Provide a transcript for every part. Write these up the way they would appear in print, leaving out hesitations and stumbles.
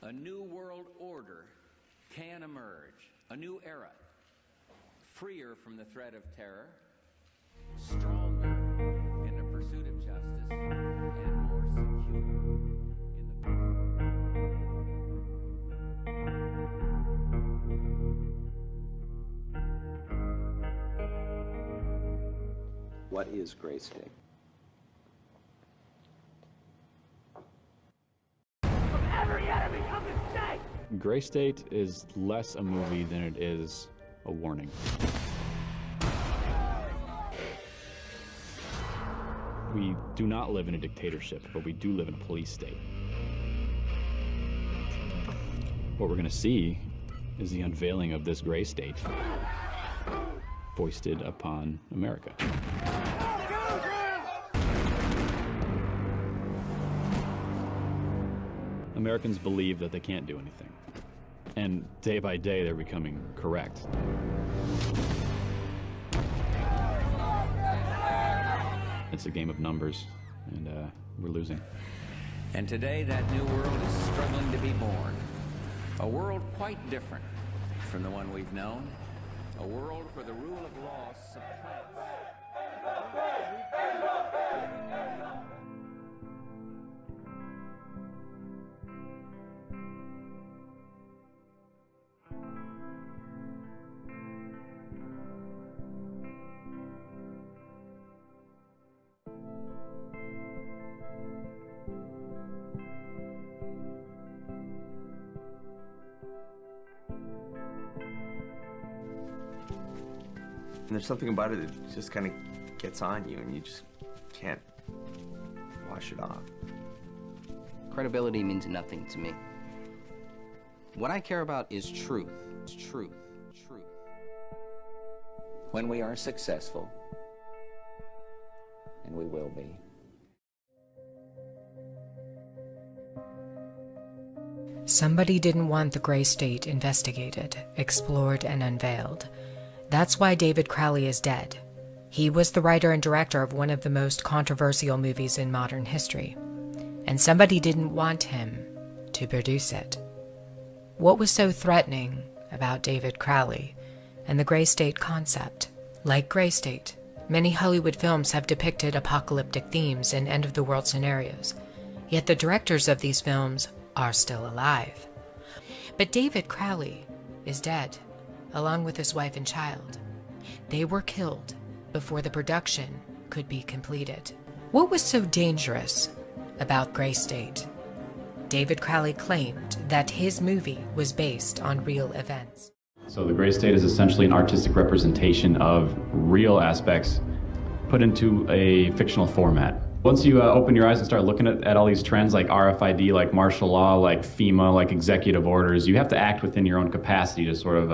A new world order can emerge, a new era, freer from the threat of terror, stronger in the pursuit of justice, and more secure in the What is Gray State? Gray State is less a movie than it is a warning. We do not live in a dictatorship, but we do live in a police state. What we're going to see is the unveiling of this gray state foisted upon America. Americans believe that they can't do anything. And day by day, they're becoming correct. It's a game of numbers, and we're losing. And today, that new world is struggling to be born. A world quite different from the one we've known. A world where the rule of law supplants. And there's something about it that just kind of gets on you and you just can't wash it off. Credibility means nothing to me. What I care about is truth. It's truth. Truth. When we are successful, and we will be. Somebody didn't want the gray state investigated, explored, and unveiled. That's why David Crowley is dead. He was the writer and director of one of the most controversial movies in modern history. And somebody didn't want him to produce it. What was so threatening about David Crowley and the gray state concept? Like Gray State, many Hollywood films have depicted apocalyptic themes and end-of-the-world scenarios. Yet the directors of these films are still alive. But David Crowley is dead, along with his wife and child. They were killed before the production could be completed. What was so dangerous about Gray State? David Crowley claimed that his movie was based on real events. So the Gray State is essentially an artistic representation of real aspects put into a fictional format. Once you open your eyes and start looking at all these trends like RFID, like martial law, like FEMA, like executive orders, you have to act within your own capacity to sort of,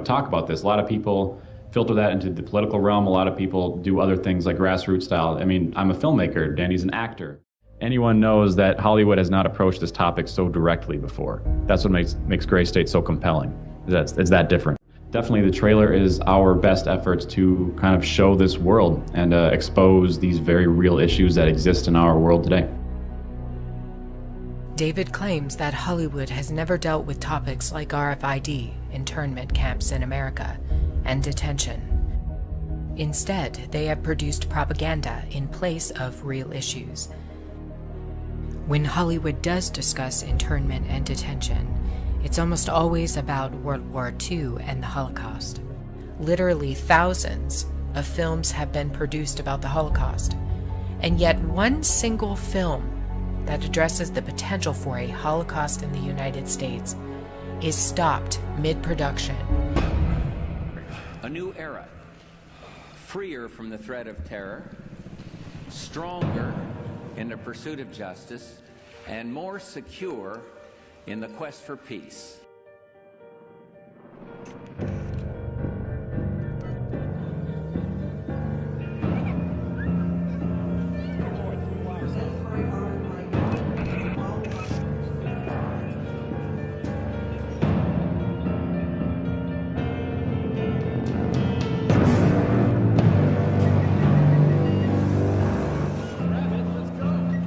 talk about this. A lot of people filter that into the political realm. A lot of people do other things like grassroots style. I mean, I'm a filmmaker, Danny's an actor. Anyone knows that Hollywood has not approached this topic so directly before. That's what makes Gray State so compelling. It's that different. Definitely the trailer is our best efforts to kind of show this world and expose these very real issues that exist in our world today. David claims that Hollywood has never dealt with topics like RFID, internment camps in America, and detention. Instead, they have produced propaganda in place of real issues. When Hollywood does discuss internment and detention, it's almost always about World War II and the Holocaust. Literally thousands of films have been produced about the Holocaust, and yet one single film that addresses the potential for a Holocaust in the United States is stopped mid-production. A new era, freer from the threat of terror, stronger in the pursuit of justice, and more secure in the quest for peace.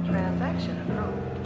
Transaction approved.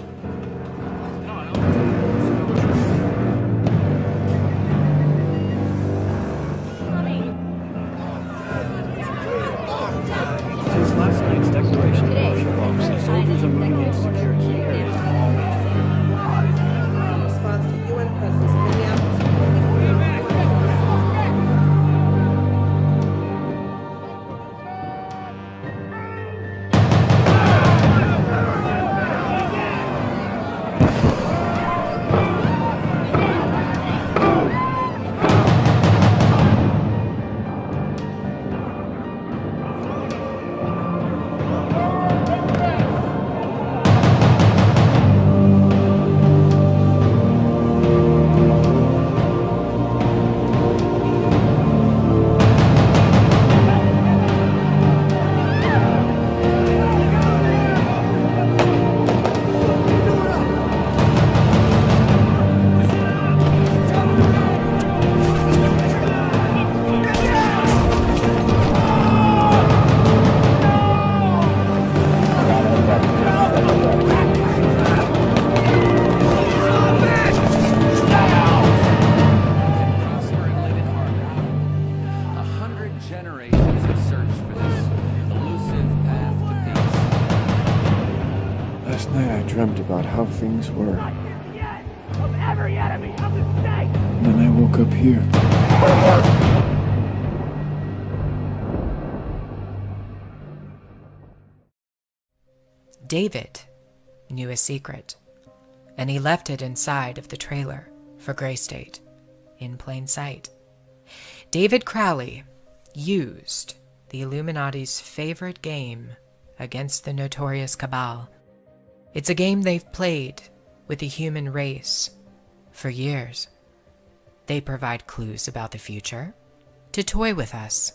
primary enemy of the state! And then I woke up here. David knew a secret, and he left it inside of the trailer for Gray State, in plain sight. David Crowley used the Illuminati's favorite game against the notorious Cabal. It's a game they've played with the human race for years. They provide clues about the future to toy with us.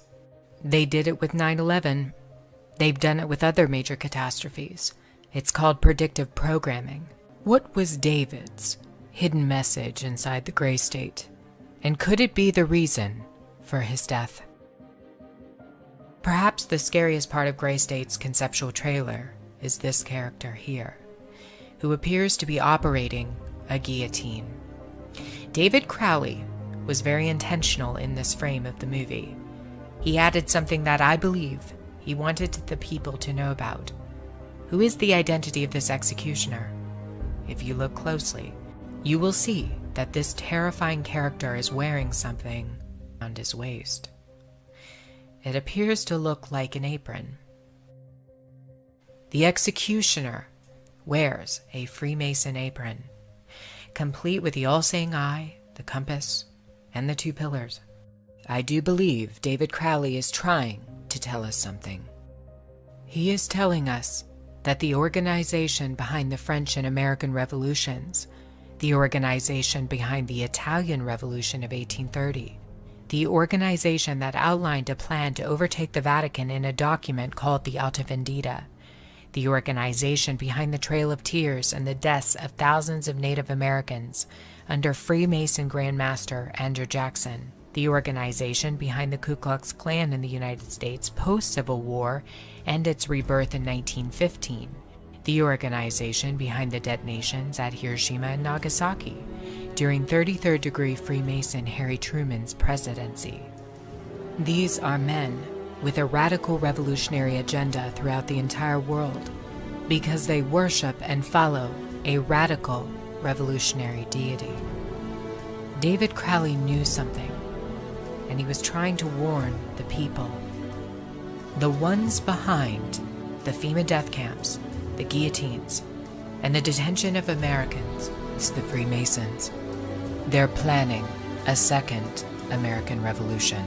They did it with 9/11. They've done it with other major catastrophes. It's called predictive programming. What was David's hidden message inside the Gray State? And could it be the reason for his death? Perhaps the scariest part of Gray State's conceptual trailer is this character here, who appears to be operating a guillotine. David Crowley was very intentional in this frame of the movie. He added something that I believe he wanted the people to know about. Who is the identity of this executioner? If you look closely, you will see that this terrifying character is wearing something around his waist. It appears to look like an apron. The executioner wears a Freemason apron, complete with the all-seeing eye, the compass, and the two pillars. I do believe David Crowley is trying to tell us something. He is telling us that the organization behind the French and American revolutions, the organization behind the Italian Revolution of 1830, the organization that outlined a plan to overtake the Vatican in a document called the Alta Vendita, the organization behind the Trail of Tears and the deaths of thousands of Native Americans under Freemason Grand Master Andrew Jackson, the organization behind the Ku Klux Klan in the United States post-Civil War and its rebirth in 1915, the organization behind the detonations at Hiroshima and Nagasaki during 33rd degree Freemason Harry Truman's presidency. These are men with a radical revolutionary agenda throughout the entire world because they worship and follow a radical revolutionary deity. David Crowley knew something, and he was trying to warn the people. The ones behind the FEMA death camps, the guillotines, and the detention of Americans, it's the Freemasons. They're planning a second American Revolution.